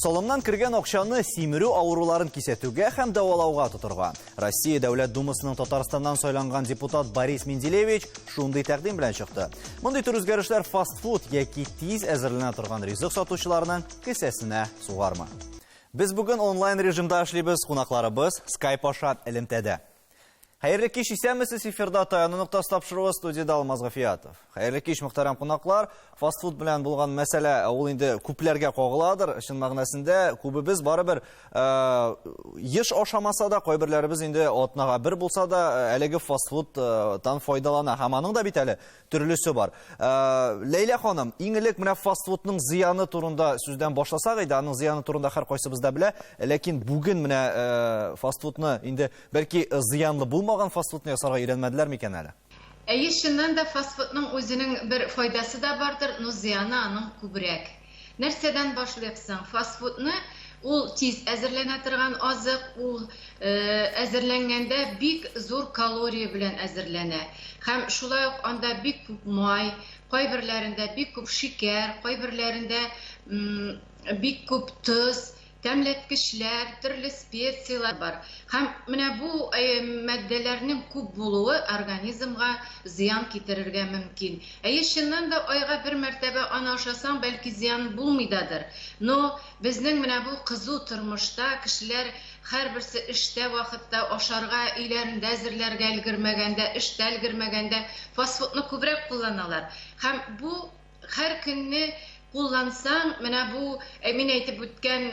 Соломнан кірген оқшаны симіру ауруларын кисетуге һәм дәвалауга тотырган. Россия Дәүләт Думасының Татарстаннан сайланган депутат Борис Менделевич шундый тәкъдим белән чыкты. Мондый төр үзгәрешләр фастфуд яки тиз әзерләнә торган ризык сатучыларның кесәсенә сугармы? Без бүген онлайн режимда эшлибез, кунакларыбыз Skype аша элемтәдә. Хәерле кич, исәнмесез, эфирда Таяну нуктасы тапшыруы, студияда Алмаз Гафиятов. Хәерле кич, мөхтәрәм кунаклар. Фастфуд белән булган мәсьәлә ул инде күпләргә кагыладыр. Чын мәгънәсендә күбебез барыбер еш ашамаса да, кайберләребез инде атнага бер булса да әлеге фастфудтан файдалана. Һәм аның да бит әле төрлесе бар. Ләйлә ханым, иң элек менә фастфудның зыяны турында сүздән башласак иде, аның зыяны турында һәркайсыбыз да белә. Ләкин бүген менә фастфудны инде бәлки зыянлы булмаган фастфудны ясарга өйрәнмәделәр микән әле? Чыннан да фастфудның үзенең бер файдасы да бардыр, но зыяны аның күбрәк. Нәрсәдән башлыйсың? Фастфудны ул тиз әзерләнә торган азык, ул әзерләнгәндә бик зур калория белән әзерләнә. Һәм шулай ук анда бик күп май, кайберләрендә бик күп шикәр, кайберләрендә бик күп тоз, тәмләткечләр, төрле специялар бар. Һәм менә бу матдәләрнең күп булуы организмга зыян китерергә мөмкин. Чыннан да айга бер мәртәбә аны ашасаң, бәлки зыян булмыйдадыр. Но безнең менә бу кызу тормышта кешеләр һәрберсе эштә вакытта ашарга, өйләрендә әзерләргә өлгермәгәндә, эштә өлгермәгәндә фастфудны күбрәк кулланалар. Һәм бу һәр көнне куллансаң, менә бу мин әйтеп үткән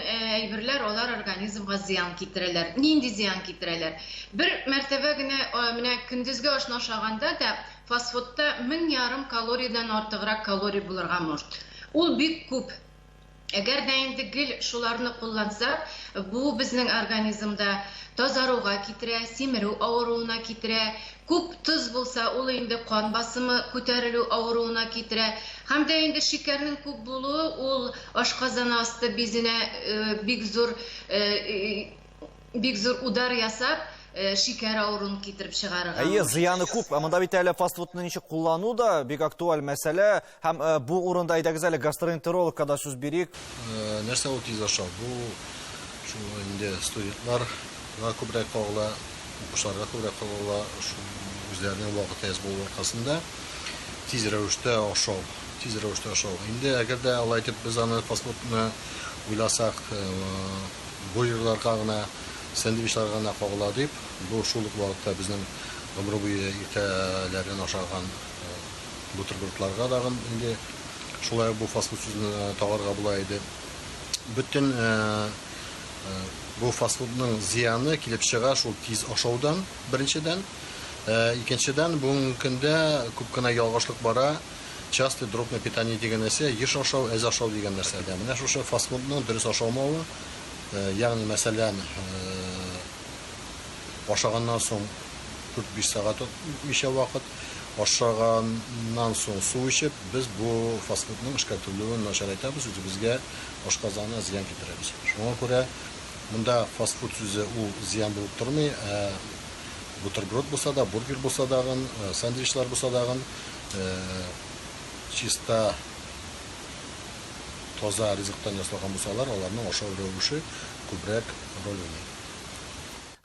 әйберләр алар организмга зыян китерәләр. Нинди зыян китерәләр? Бер мәртәбә генә менә көндезге ашны ашаганда да фастфудта 1500 калориядән артыграк калория булырга мөмкин. Ул бик күп. Әгәр дә инде гел шуларны кулланса, бу безнең организмда тазаруга китерә, симерү авыруына китерә. Күп тоз булса, ул инде кан басымы күтәрелү авыруына китерә. Һәм дә инде шикәрнең күп булуы, ул ашказан асты безенә бик зур удар ясап, шикәр авыруын китереп чыгарырга. Зыяны күп. Монда бит әле фастфудны ничек куллану да бик актуаль мәсьәлә. Һәм бу урында әйдәгез әле гастроэнтерологка да сүз бирик. Нәрсә ул тиз ашау? Бу шул инде студентларга күбрәк кагыла, укучыларга күбрәк кагыла, үзләренең вакыты әз булу аркасында тиз рәвештә ашау. Инде әгәр дә алай итеп без аны фастфудны уйласак, бургерларга гына, сэндвичларга гына кагыла дип, бу шул ук вакытта безнең гомер буе иртәләрен ашаган бутербродларга да инде шулай бу фастфуд сүзен тагарга була иде. Бүтән бу фастфудның зыяны килеп чыга шул тиз ашаудан, беренчедән. Икенчедән, бүгенге көндә күп кенә ялгышлык бара. Частый дробное питание дигән нәрсә, еш ашау, әз ашау дигән нәрсәдә. Менә шушы фастфудның дөрес ашалмавы, ягъни мәсәлән, ашаганнан соң 4-5 сәгать ишә вакыт, ашаганнан соң су эчеп, без бу фастфудның эшкәртелүен начарлайтабыз, үзебезгә ашказаны зыян китерәбез. Шуңа күрә монда фастфуд сүзе ул зыян булып тормый, бутерброд булса да, бургер булса да, сэндвичлар булса да, чиста таза ризыктан ясалган булсалар, аларның ашау рәвеше күбрәк роль уйный.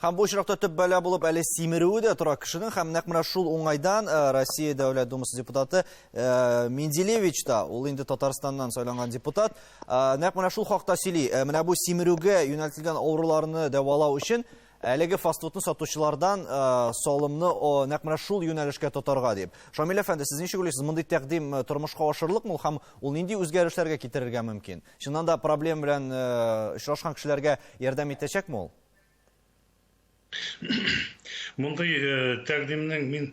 Һәм бу очракта төп бәла булып әле симерүе дә тора кешенең, һәм нәкъ менә шул уңайдан Россия Дәүләт Думасы депутаты Менделевич та, ул инде Татарстаннан сайланган депутат, нәкъ менә шул хакта сөйли. Менә бу симерүгә юнәлтелгән авыруларны дәвалау өчен әлеге фастфудны сатучылардан салымны нәкъ менә шул юнәлешкә тотарга дип. Шамил әфәнде, сез ничек уйлыйсыз, мондый тәкъдим тормышка ашырлыкмы һәм ул нинди үзгәрешләргә китерергә мөмкин? Чыннан да проблема белән очрашкан кешеләргә ярдәм итәчәкме ул? Мондый тәкъдимнең мин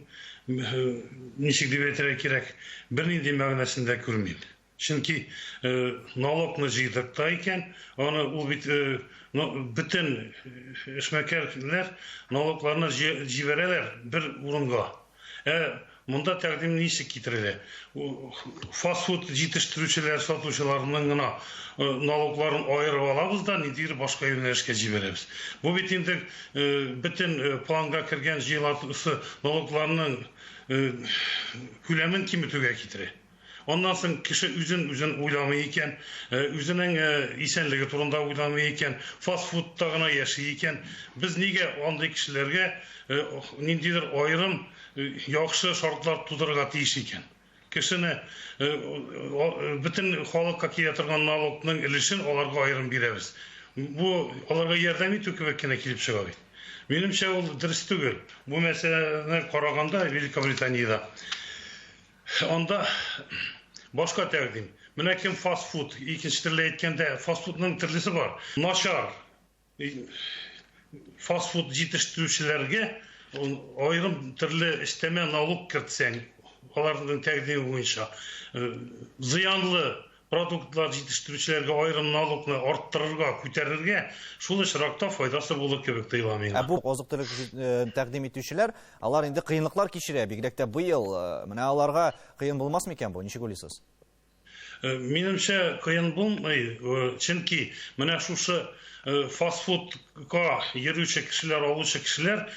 ничек дип әйтергә кирәк, бернинди мәгънәсендә күрмим. Чөнки налогны җыйдырта икән, аны ул бит бүтән эшмәкәрләр налогларны җибәрәләр бер урынга. Монда тәкъдим ничек китерелә? Фастфуд җитештерүчеләр, сатучыларның гына налогларын аерып алабыз да, ниндидер башка юнәлешкә җибәрәбез. Бу бит инде бүтән планга кергән җыеласы налогларның күләмен киметүгә китерә. Ondan soң кеше үзен уйламый икән, үзенең исәнлеге турында уйламый икән, фастфудта гына яши икән. Без нигә андый кешеләргә ниндидер аерым яхшы шартлар тудырырга тиеш икән? Кешене бөтен халыкка килә торган налогның өлешен аларга аерым бирәбез. Бу аларга ярдәм итү кебек кенә килеп чыга бит. Минемчә ул дөрес түгел. Бу мәсьәләне караганда Великобританияда анда башка тәкъдим. Менә кем фастфуд, икенче төрле әйткәндә, фастфудның төрлесе бар. Начар фастфуд җитештерүчеләргә аерым төрле өстәмә налог кертсәң, аларның тәкъдиме буенча зыянлы продуктлар җитештерүчеләргә аерым налогны арттырырга, күтәрергә, шул очракта файдасы булыр кебек тоела миңа. Бу азык-төлек тәкъдим итүчеләр, алар инде кыенлыклар кичерә, бигрәк тә быел. Менә аларга кыен булмас микән бу? Ничек уйлыйсыз? Минемчә кыен булмый, чөнки менә шушы фастфудка йөрүче кешеләр, алучы кешеләр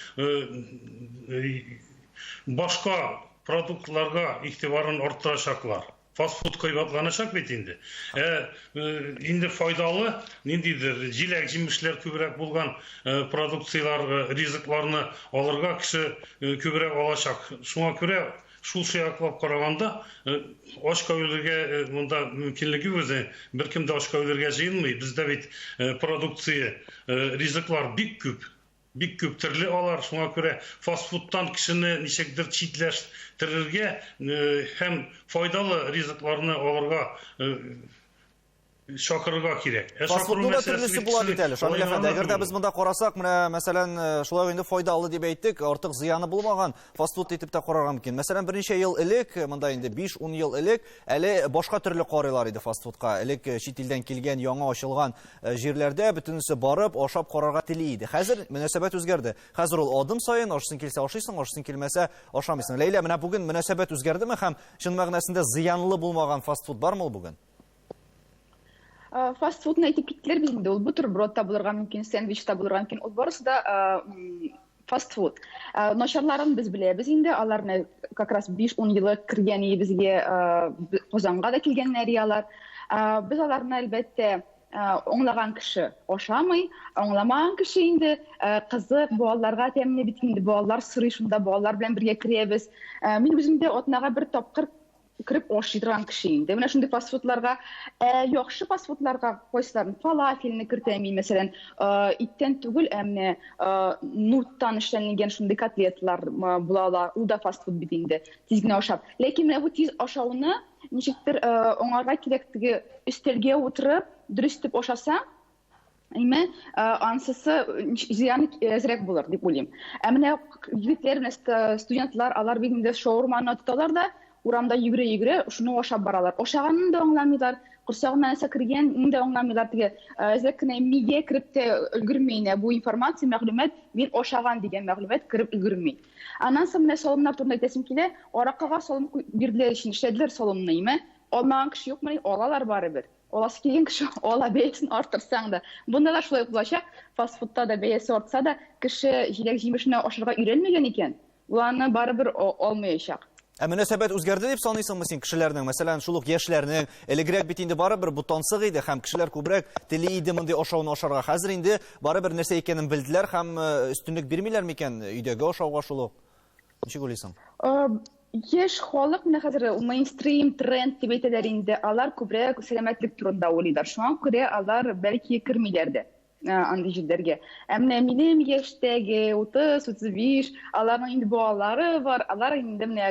башка продуктларга игътибарын арттырачаклар. Фастфуд кыйбатланачак бит инде. Инде файдалы, ниндидер җиләк-җимешләр күбрәк булган продукциялар, ризыкларны алырга кеше күбрәк алачак. Шуңа күрә шул шаяклап караганда ашка үләргә монда мөмкинлеге үзе беркем дә ашка үләргә җыенмый. Бездә бит продукция, ризыклар бик күп. Бик күп төрле алар, шуңа күрә фастфудтан кешене ничектер читләштерергә һәм файдалы ризыкларны алырга шакырырга кирәк. Фастфудта төрлесе була бит әле. Шамил әфәнде, әгәр дә без монда карасак, менә мәсәлән, шулай инде файдалы дип әйттек, артык зыяны булмаган фастфуд итеп тә карарга мөмкин. Мәсәлән, берничә ел элек, монда инде 5-10 ел элек, әле башка төрле карыйлар иде фастфудка. Элек чит илдән килгән, яңа ачылган җирләрдә бөтенесе барып, ашап карарга тели иде. Хәзер мөнәсәбәт үзгәрде. Хәзер ул адым саен ашысын килсә ашыйсың, ашысын килмәсә ашамыйсың. Ләйлә, менә бүген мөнәсәбәт үзгәрдеме һәм чын мәгънәсендә зыянлы булмаган фастфуд бармы ул бүген? Фастфудны әйтеп киттеләр бит инде. Ул бутерброд та булырга мөмкин, сэндвич та булырга мөмкин. Ул барысы да фастфуд. Начарларын без беләбез инде. Аларны как раз 5-10 елы кергән бизгә Казанга да килгәннәр алар. Без аларны әлбәттә аңлаган кеше ашамый, аңламаган кеше инде кызык, балаларга тәмле бит инде. Балалар сырый, шунда балалар белән бергә керәбез. Мин үзем дә атнага бер тапкыр кіріп ашый торган кеше инде. Менә шундый фастфудларга, яхшы фастфудларга койсалар, фалафелне кертәм, мәсәлән, иттән түгел, әмне нуттан эшләнгән шундый котлетлар булалар. Ул да фастфуд бит инде. Тиз генә ашап. Ләкин менә бу тиз ашауны ничектер аңарга кирәклеге өстәлгә утырып, дөрес итеп ашаса, ансысы зыяны әзрәк булыр дип уйлыйм. Менә егетләр, студентлар, алар бит инде шаурманы тоталар да урамда йөгерә-йөгерә шуны ашап баралар. Ашаганны да аңламыйлар, корсагына нәрсә кергәнне дә аңламыйлар. Әзрәк кенә мигә кирип тә өлгермәй. Бу информация, мәгълүмат, мин ашаган дигән мәгълүмат кирип өлгермәй. Аннан соң менә салымнар турында әйтәсем килә. Аракыга салым бирделәр, эшләделәр салымны. Алмаган кеше юкмы? Алалар барыбер. Аласы килгән кеше ала, бәясен арттырсаң да. Бунда да шулай булачак. Фастфудта да бәясе артса да, кеше җиләк-җимешне ашарга өйрәнмәгән икән. Уларны барыбер алмаячак. Мөнәсәбәт үзгәрде дип саныйсыңмы син кешеләрнең? Мәсәлән, шулык яшьләрнең элегрәк бит инде барыбер бу тансык иде һәм кешеләр күбрәк тели иде мондый ашауны ашарга. Хәзер инде барыбер нәрсә икәнен белделәр һәм өстенлек бирмиләр микән өйдәге ашауга шулык? Ничек уйлыйсың? Яшь халык менә хәзер мейнстрим тренд дип әйтәләр инде. Алар күбрәк сәламәтлек турында уйлыйлар. Шуңа күрә алар бәлки кирмиләр дә. Андый җилләргә. Менә минем яшьтәге 30-35, аларның инде балалары бар, алар инде менә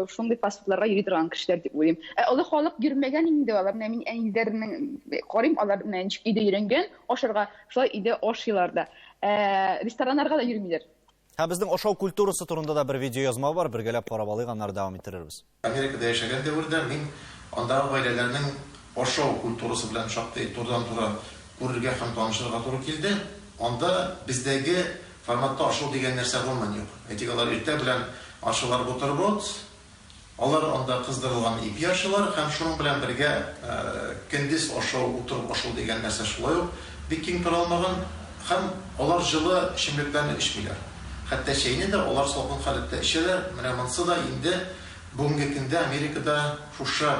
шундый фастфудларга йөри торган кешеләр дип уйлыйм. Олы халык йөрмәгән инде алар. Менә мин әниләрнең карыйм, алар менә ничек өйдә йөргән, ашарга, шулай өйдә ашыйлар да. Рестораннарга да йөрмиләр. Һәм безнең ашау культурасы турында да бер видео язма бар, бергәләп карап алыйк, аннары дәвам иттерербез. Америкада яшәгән дәвердә мин андагы гаиләләрнең ашау культурасы белән шактый турыдан-туры күрергә һәм танышырга туры килде. Анда бездәге форматта ашау дигән нәрсә булмаган юк. Әйтик, алар иртә белән ашылар бутерброд, алар анда кыздырылган ип яшылар һәм шуның белән бергә көндез ашау, утырып ашау дигән нәрсә шулай ук бик киң таралмаган һәм алар җылы эчемлекләрне эчмиләр. Хәтта чәйне дә алар салкын халәттә эчәләр. Менә монсы да инде бүгенге көндә Америкада шушы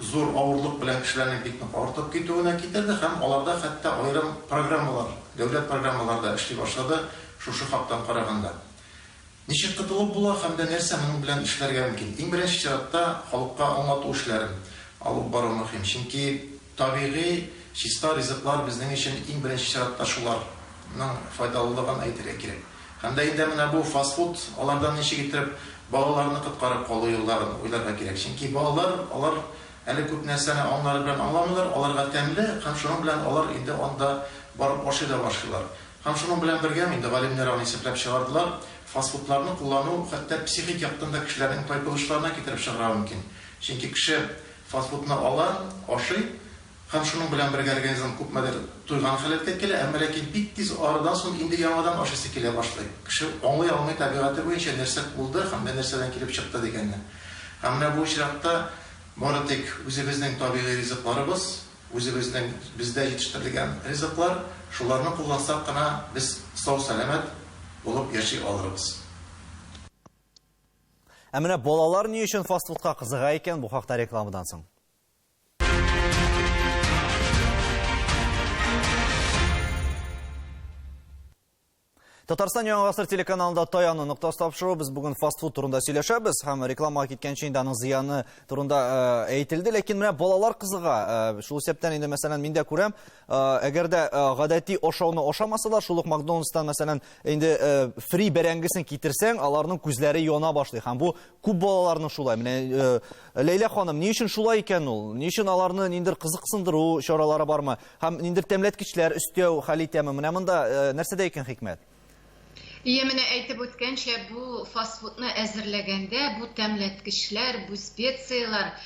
зур авырлык белән кешеләрнең бик нык артып китүенә китерде һәм аларда хәтта аерым программалар, дәүләт программаларда эшли башлады шушы хактан караганда. Ничек котылып була һәм дә нәрсә моның белән эшләргә мөмкин? Иң беренче чиратта халыкка аңлату эшләрен алып бару мөһим. Чөнки табигый чиста ризыклар безнең өчен иң беренче чиратта шуларның файдалылыгын әйтергә кирәк. Һәм дә инде менә бу фастфуд алардан ничек итеп балаларны коткарып калу юлларын уйларга кирәк. Чөнки балалар алар әле күп нәрсәне аңлары белән аңламыйлар, аларга тәмле һәм шуның белән алар инде анда барып ашый да башлыйлар. Һәм шуның белән бергә инде галимнәр аны исәпләп чыгардылар. Фастфудларны куллану хәтта психик яктан да кешеләрнең тайпылышларына китереп чыгара мөмкин. Чөнки кеше фастфудны ала, ашый, һәм шуның белән бергә организм күпмәдер туйган халәткә килә, әмма ләкин бик тиз арадан соң инде яңадан ашыйсы килә башлый. Кеше аңлый алмый табигате буенча нәрсә булды һәм нәрсәдән килеп чыкты дигәнне. Һәм менә бу чиратта бары тик үзебезнең табигый ризыкларыбыз, үзебезнең бездә җитештерелгән ризыклар, шуларны куллансак кына без сау-сәламәт булып яши алырбыз. Ә менә балалар ни өчен фастфудка кызыга икән, бу хакта рекламадан соң. Татарстан Яңа Гасыр телеканалында Таяны нокта тапшыру. Без бүген фастфуд турында сөйләшәбез һәм рекламага киткәнче инде аның зыяны турында әйтелде, ләкин менә балалар кызыга. Шул сәптән инде мәсәлән мин дә күрәм, әгәр дә гадәти ашауны ашамасалар, шул ук Макдональдстан мәсәлән инде фри бәрәңгесен китерсәң, аларның күзләре яна башлый. Һәм бу күп балаларның шулай. Менә Ләйлә ханым, ни өчен шулай икән ул? Ни өчен аларны ниндер кызыксындыру чаралары бармы? Һәм ниндер тәмләткечләр өстәү хәл итәме? Менә монда нәрсәдә икән хикмәт? Менә әйтеп үткәнчә, бу фастфудны әзерләгәндә бу тәмләткечләр, бу специялар,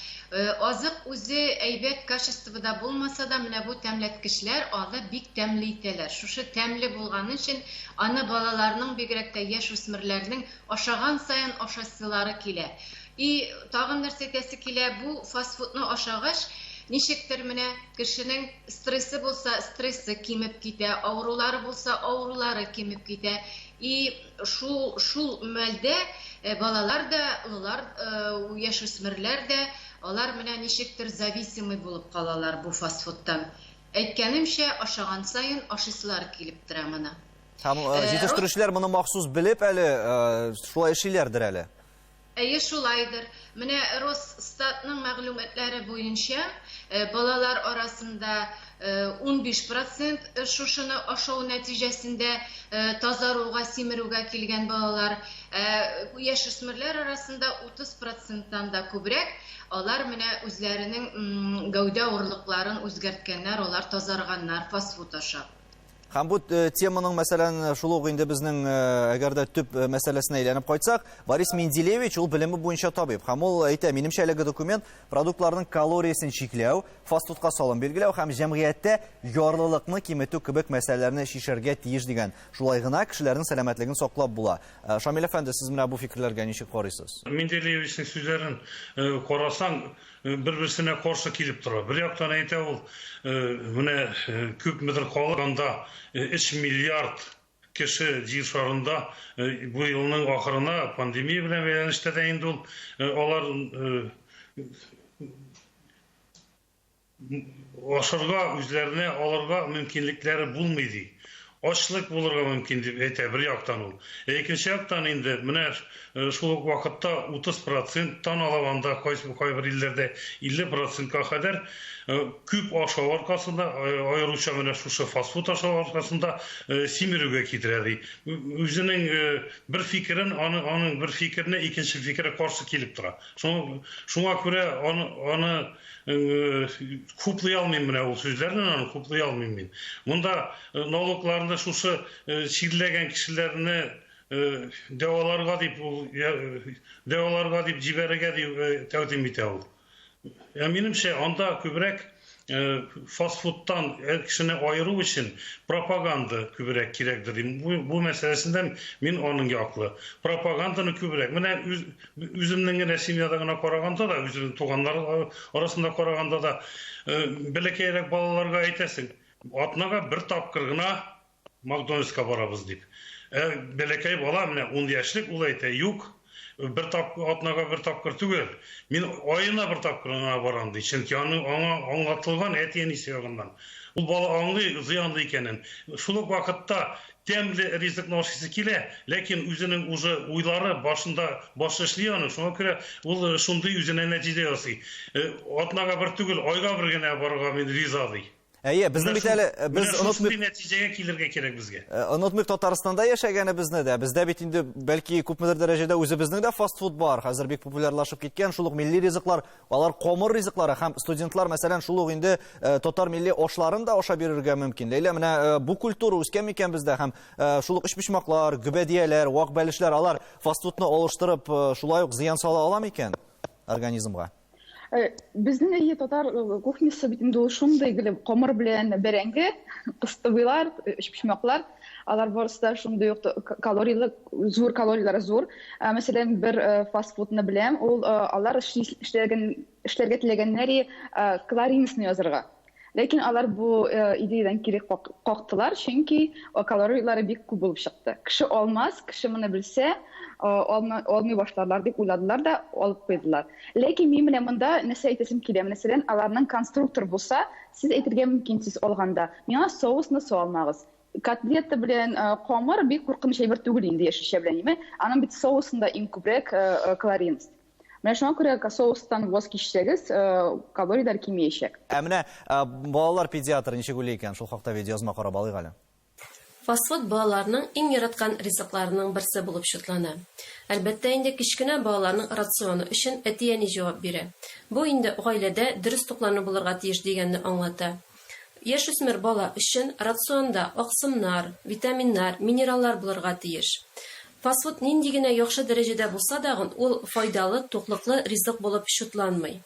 азык үзе әйбәт качествода булмаса да, менә бу тәмләткечләр аны бик тәмле итәләр. Шушы тәмле булганы өчен аны балаларның, бигрәк тә яшүсмерләрнең ашаган саен ашасылары килә. И тагын нәрсә әйтәсе килә, бу фастфудны ашагач, ничектер менә кешенең стрессы булса, стрессы кимеп китә, авырулары булса, авырулары кимеп китә. И шул мәлдә балалар да, улар, яшүсмерләр дә, алар менә ничектер зависимый булып калалар бу фастфудтан. Әйткәнемчә, ашаган сайын ашыслар килеп тора моны. Һәм җитештерүчеләр моны махсус белеп әле шулай эшлиләрдер әле. Әйе, шулайдыр. Менә Росстатның мәгълүматлары буенча, балалар арасында 15% шушыны ашау нәтиҗәсендә тазаруга, симерүгә килгән балалар, яшүсмерләр арасында 30%-тан да күбрәк, алар менә үзләренең гәүдә авырлыкларын үзгәрткәннәр, алар тазарганнар фастфуд ашап. Һәм бу теманың мәсәлән шул ук инде безнең әгәр дә төп мәсьәләсенә әйләнеп кайтсак, Борис Менделевич ул белеме буенча табиб. Һәм ул әйтә, минемчә әлеге документ продуктларның калориясын чикләү, фастфудка салым билгеләү һәм җәмгыятьтә ярлылыкны киметү кебек мәсьәләләрне шишәргә тиеш дигән. Шулай гына кешеләрнең сәламәтлеген саклап була. Шамил әфәнде, сез менә бу фикерләргә ничек карыйсыз? Менделевичнең сүзләрен карасаң, bir-birsine karşı kilip durar. Bir yaktan әйтә ул, менә күпмедер калганда 3 миллиард кеше җир шарында бу елның ахырына пандемия белән бәйләнештә дә инде ул алар ашарга үзләренә алырга мөмкинлекләре булмый ди. Ачлык булырга мөмкин дип әйтә бер яктан ул. Икенче яктан инде менә шул ук вакытта 30%-тан алаганда кайбер илләрдә 50%-ка кадәр күп ашау аркасында, аеруча менә шушы фастфуд ашау аркасында симерүгә китерә ди. Үзенең бер фикерен, аның бер фикерне икенче фикергә каршы килеп тора. Шуңа күрә аны хуплый алмыйм менә ул сүзләрне, аны хуплый алмыйм мин. Монда налогларны шушы чирләгән кешеләрне дәваларга дип җибәрергә дип тәкъдим итә ул. Минемчә, анда күбрәк фастфудтан кешене айыру өчен пропаганда күбрәк кирәкдер. Бу мәсьәләсендә мин аның яклы. Пропаганданы күбрәк. Менә үземнең генә семьяда гына караганда да, үземнең туганнар арасында караганда да, бәләкәйрәк балаларга әйтәсең, атнага бер тапкыр гына Макдональдска барабыз дип. Бәләкәй бала, менә 10 яшьлек, ул әйтә, юк, атнага бер тапкыр түгел. Мин айына бер тапкыр барам ди. Чөнки аңа аңлатылган әти-әнисе ягыннан. Ул бала аңлый зыянлы икәнен. Шул ук вакытта тәмле ризыкны ашыйсы килә, ләкин үзенең уже уйлары башында баш эшли аны. Шуңа күрә ул шундый үзенә нәтиҗә ясый. Атнага бер түгел, айга бер генә барырга мин риза ди. Әйе, безнең бит әле без шундый нәтиҗәгә килергә кирәк безгә. Онытмыйк Татарстанда яшәгәнебезне дә. Бездә бит инде бәлки күпмедер дәрәҗәдә үзебезнең дә фастфуд бар. Хәзер бик популярлашып киткән шул ук милли ризыклар, алар комыр ризыклары һәм студентлар мәсәлән шул ук инде татар милли ашларын да аша бирергә мөмкин. Ләйлә, менә бу культура үскән микән бездә һәм шул ук ишпишмаклар, гөбәдияләр, вак бәлешләр, алар фастфудны алыштырып шулай ук зыян сала ала микән организмга? Безнең әйе татар кухнясы бит инде ул шундый гел комыр белән бәрәңге, кыстыбыйлар, ишпишмаклар, алар барысы да шундый ук калориялы, зур калориялары зур. Мәсәлән, бер фастфудны беләм, ул алар эшләргә теләгәннәр калорийнысын язырга. Ләкин алар бу идеядан кире кактылар, чөнки калориялары бик күп булып чыкты. Кеше алмас, кеше моны белсә, алмый башларлар дип уйладылар да алып куйдылар. Ләкин мин менә монда нәрсә әйтәсем килә. Мәсәлән, аларның конструктор булса, сез әйтергә мөмкинсез алганда, миңа соусны салмагыз. Котлета белән камыр бик куркыныч әйбер түгел инде яшешә белән, ниме? Аның бит соусында иң күбрәк калорийность. Менә шуңа күрә соустан воз кичсәгез, калориялар кимәячәк. Менә балалар педиатры ничек уйлый икән? Шул хакта видеозма карап алыйк әле. Фастфуд балаларның иң яраткан ризыкларының берсе булып шатлана. Әлбәттә, инде кичкенә балаларның рационы өчен әти-әни җавап бирә. Бу инде гаиләдә дөрес туклану булырга тиеш дигәнне аңлата. Яшүсмер бала өчен рационда аксымнар, витаминнар, минераллар булырга тиеш. Фастфуд нинди генә яхшы дәрәҗәдә булса да, ул файдалы, туклыклы ризык булып шутланмый.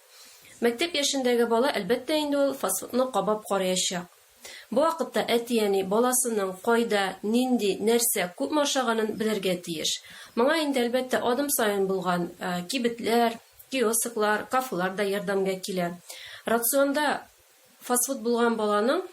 Мәктәп яшендәге бала әлбәттә инде ул фастфудны кабап караячак. Бу вакытта әти-әни баласының кайда, нинди, нәрсә күп ашаганын белергә тиеш. Моңа инде әлбәттә адым сайын булган кибетләр, киосклар, кафелар да ярдәмгә килә. Рационда фастфуд булган баланың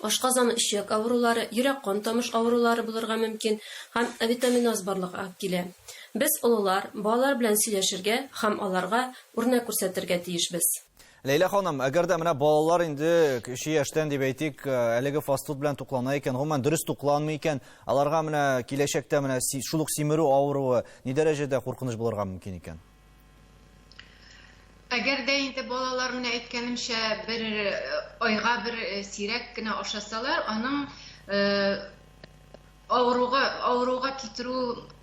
ашказаны ишәк авырулары, йөрәк-кан тамыш авырулары булырга мөмкин һәм витаминоз барлыгы килә. Без олылар балалар белән сөйләшергә һәм аларга үрнәк күрсәтергә тиешбез. Ләйлә ханым, әгәр дә менә балалар инде кече яшьтән дип әйтик, әлеге фастфуд белән туклана икән, гомумән дөрес тукланмый икән, аларга менә киләчәктә менә шул ук симерү авыруы ни дәрәҗәдә куркыныч булырга мөмкин икән? Әгәр дә инде балалар менә әйткәнемчә бер айга бер сирәк кенә ашасалар, аның авыруга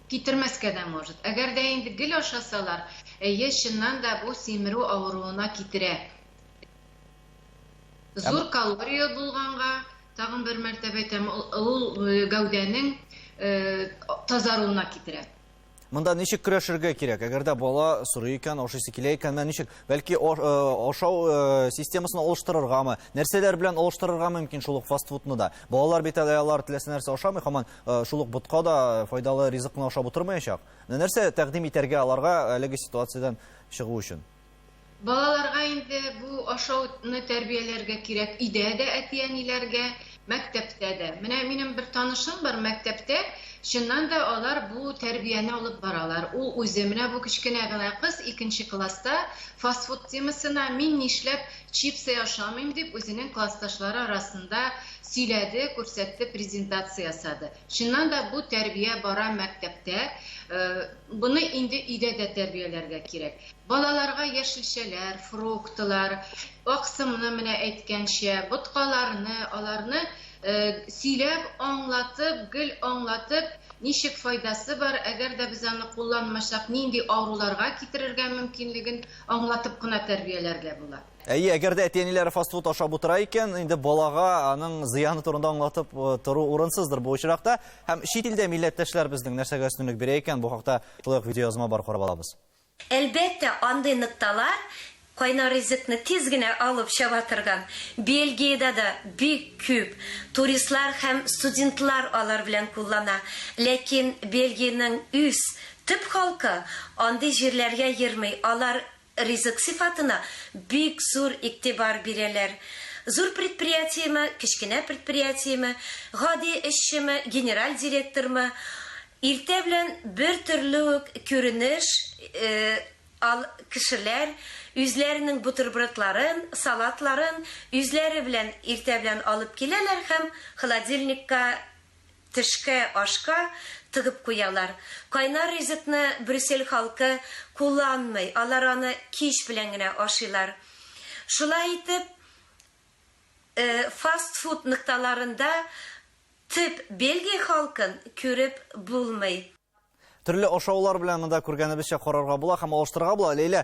китермәскә дә может. Әгәр дә инде гел ашасалар, чыннан да бу симерү авыруына китерә. Зур калория булганга, тагын бер мәртәбә әйтәм, ул гәүдәнең тазаруына китерә. Монда ничек көрәшергә кирәк? Әгәр дә бала сорый икән, ашыйсы килә икән, менә ничек, бәлки ашау системасын алыштырыргамы, нәрсәләр белән алыштырырга мөмкин шул ук фастфудны да. Балалар бит алар теләсә нәрсә ашамый, һаман шул ук бутка да файдалы ризыкны ашап утырмаячак. Нәрсә тәкъдим итәргә аларга әлеге ситуациядән чыгу өчен? Балаларга инде бу ашауны тәрбияләргә кирәк, өйдә дә әти-әниләргә, мәктәптә дә. Менә минем бер танышым бар мәктәптә, чыннан да алар бу тәрбияне алып баралар. Ул үзе менә бу кичкенә генә кыз 2нче класста фастфуд темасына мин нишләп чипсы ашамыйм дип үзенең классташлары арасында сөйләде, күрсәтте, презентация ясады. Чыннан да бу тәрбия бара мәктәптә. Буны инде өйдә дә тәрбияләргә кирәк. Балаларга яшелчәләр, фруктылар, аксымны менә әйткәнчә, боткаларны, аларны сөйләп, аңлатып, гел аңлатып, ничек файдасы бар, әгәр дә без аны кулланмасак, нинди авыруларга китерергә мөмкинлеген аңлатып кына тәрбияләргә була. Әйе, әгәр дә әти-әниләре фастфуд ашап утыра икән, инде балага аның зыяны турында аңлатып тору урынсыздыр бу очракта. Һәм чит илдә милләттәшләр безнең нәрсәгә өстенлек бирә икән, бу хакта шулай видеоязма бар, карап алабыз. Әлбәттә, андый ныкталар кайнар ризыкны тиз генә алып чаба торган. Бельгиядә дә бик күп туристлар һәм студентлар алар белән куллана. Ләкин Бельгиянең үз төп халкы андый җирләргә йөрмәй. Алар ризык сифатына бик зур игътибар бирәләр. Зур предприятиеме, кечкенә предприятиеме, гади эшчеме, генераль директормы, Иртә белән бер төрле үк күренеш кешеләр үзләренең бутербродларын, салатларын үзләре белән иртә белән алып киләләр һәм холодильникка төшкә ашка тыгып куялар. Кайнар ризыкны Брюссель халкы кулланмый, алар аны кич белән генә ашыйлар. Шулай итеп, фастфуд ныкталарында тип Бельгия халкын күреп булмый. Төрле ашаулар белән монда күргәнебезчә карарга була һәм алыштырырга була. Ләйлә,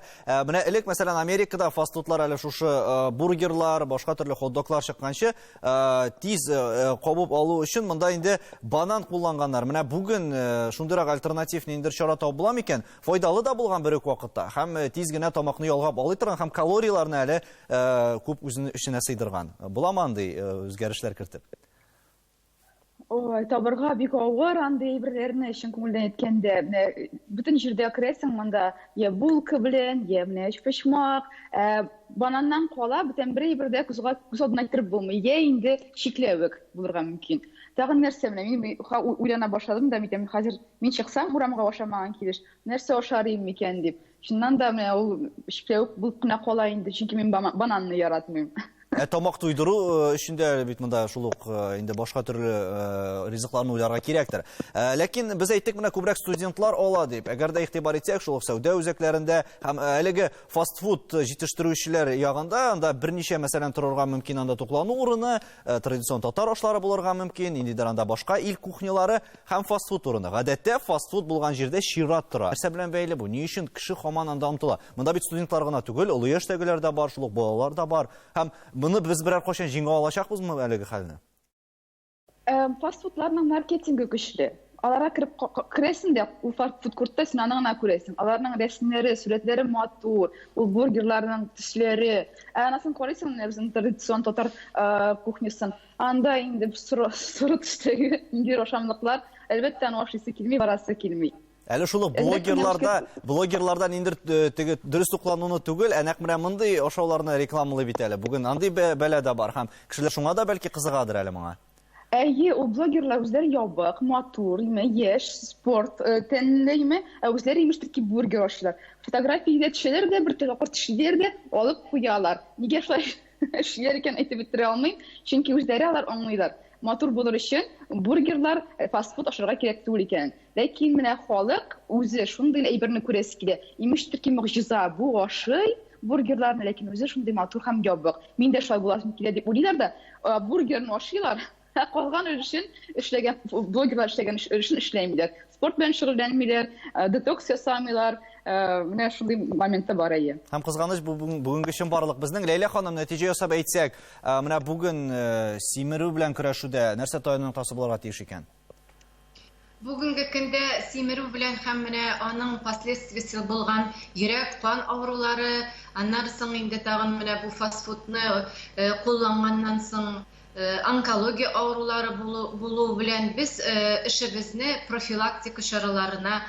менә элек мәсәлән Америкада фастфудлар әле шушы бургерлар, башка төрле хот-доглар чыкканчы, тиз кабып алу өчен монда инде банан кулланганнар. Менә бүген шундыйрак альтернатив ниндер чара табып була микән? Файдалы да булган бер үк вакытта. Һәм тиз генә тамакны ялгап алый торган һәм калорияларны әле күп үзенең эченә сыйдырган. Буламы андый үзгәрешләр кертеп? Ой, табырга бик авыр андый әйберләрне өчен күңелдән әйткәндә. Бөтен җирдә керәсең монда, я булка белән, я менә почмак, бананнан кала, бөтен бер әйбердә күз алдына китереп булмый. Я инде шикләвек булырга мөмкин. Тагын нәрсә менә мин уйлана башладым да, хәзер мин чыксам урамга ашамаган килеш, нәрсә ашарым микән дип. Шуннан да менә ул шикләвек булып кына кала инде, чөнки мин бананны яратмыйм. Тамак туйдыру өчендә бит монда шул ук инде башка төрле ризыкларны уйларга кирәктер. Ләкин без әйттек, менә күбрәк студентлар ала дип. Әгәр дә игътибар итсәк, шул ук сәүдә үзәкләрендә һәм әлеге фастфуд җитештерүчеләр ягында, анда берничә мәсәлән торырга мөмкин, анда туклану урыны, традицион татар ашлары булырга мөмкин, индидер анда башка ил кухнялары һәм фастфуд урыны. Гадәттә фастфуд булган җирдә чират тора. Нәрсә белән бәйле бу? Ни өчен кеше һаман анда омтыла? Монда бит студентлар гына түгел, олы яшьтәгеләр дә бар, шул ук балалар да бар. Һәм моны без берәр кашан җиңә алачакбызмы әлеге хәлне? Фастфудларның маркетинги көчле. Аларга керәсең дә, ул фастфуд-кортта син аны гына күрәсең. Аларның рәсемнәре, сурәтләре матур, ул бургерларның төсләре. Анасын карыйсың, безнең традицион татар кухнясын. Анда инде соры төстәге индир ашамлыклар, әлбәттә аны ашыйсы килми, барасы килми. Әле шул блогерлардан индер теге дөрес туклануны түгел, нәкъ менә мондый ашауларны рекламалый бит әле. Бүген андый бәлә дә бар һәм кешеләр шуңа да бәлки кызыгадыр әле моңа. Әйе, ул блогерлар үзләре ябык, матур, яшь, спорт, тәнле, үзләре имештер ки бургер ашыйлар. Фотографиягә төшәләр дә, бер тапкыр төшәләр дә, алып куялар. Нигә шулай эшләр икән әйтеп бетерә алмыйм, чөнки үзләре алар аңлыйлар. Матур булыр өчен бургерлар, фастфуд ашарга кирәк түгел икән. Ләкин менә халык үзе шундый әйберне күрәсе килә. Имештер ки могҗиза бу ашый бургерларны, ләкин үзе шундый матур һәм ябык. Мин дә шулай буласым килә дип уйлыйлар да, бургерны ашыйлар. Калган өчен эшләгән блогерлар эшләгән өчен эшләмиләр. Спорт белән шөгыльләнмиләр, детокс ясамыйлар. Менә шундый моментта бар әйе. Һәм кызганыч бүгенге өчен барлык безнең. Ләйлә ханым, нәтиҗә ясап әйтсәк, менә бүген симерү белән көрәшүдә нәрсә таянның тасы булырга тиеш икән? Бүгенге көндә симерү белән һәм менә аның последствиесе булган йөрәк, кан авырулары, аннан соң инде тагын менә бу фастфудны кулланганнан соң онкология авырулары булу белән без эшебезне профилактика чараларына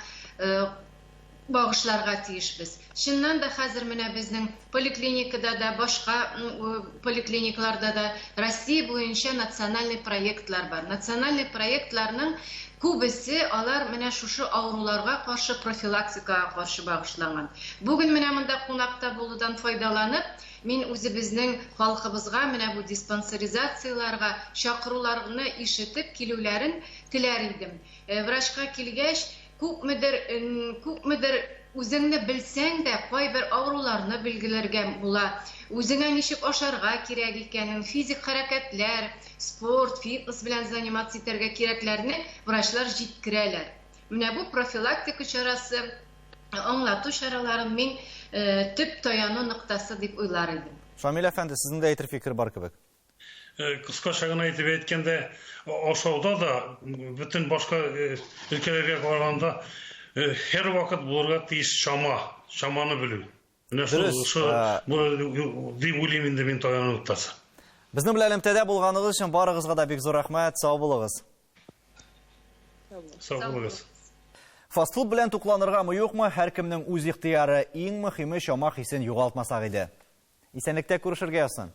багышларга тиешбез. Шуннан да хәзер менә безнең поликлиникада да, башка поликлиникаларда да Россия буенча национальный проектлар бар. Национальный проектларның күбесе алар менә шушы авыруларга каршы профилактикага каршы багышланган. Бүген менә монда кунакта булудан файдаланып, мин үзебезнең халкыбызга менә бу диспансеризацияларга чакыруларны ишетеп килүләрен теләр идем. Врачка килгәч, күпмедер үзеңне белсәң дә, кайбер авыруларны билгеләргә була. Үзеңә ничек ашарга кирәк икәнен, физик хәрәкәтләр, спорт, фитнес белән заниматься итәргә кирәкләрне врачлар җиткерәләр. Менә бу профилактика чарасы, аңлату чараларын мин төп таяну ноктасы дип уйлар идем. Шамил әфәнде, сезнең дә әйтер фикер бар кебек. Кыскача гына әйтеп әйткәндә, ашауда да бөтен башка өлкәләргә караганда һәр вакыт булырга тиеш чаманы белү. Менә шул дип уйлыйм инде мин таяну ноктасы. Безнең белән элемтәдә булганыгыз өчен барыгызга да бик зур рәхмәт, сау булыгыз. Сау булыгыз. Фастфуд белән тукланыргамы юкмы, һәркемнең үз ихтыяры, иң мөһиме чама хисен югалтмасак иде. Исәнлектә күрешергә язсын.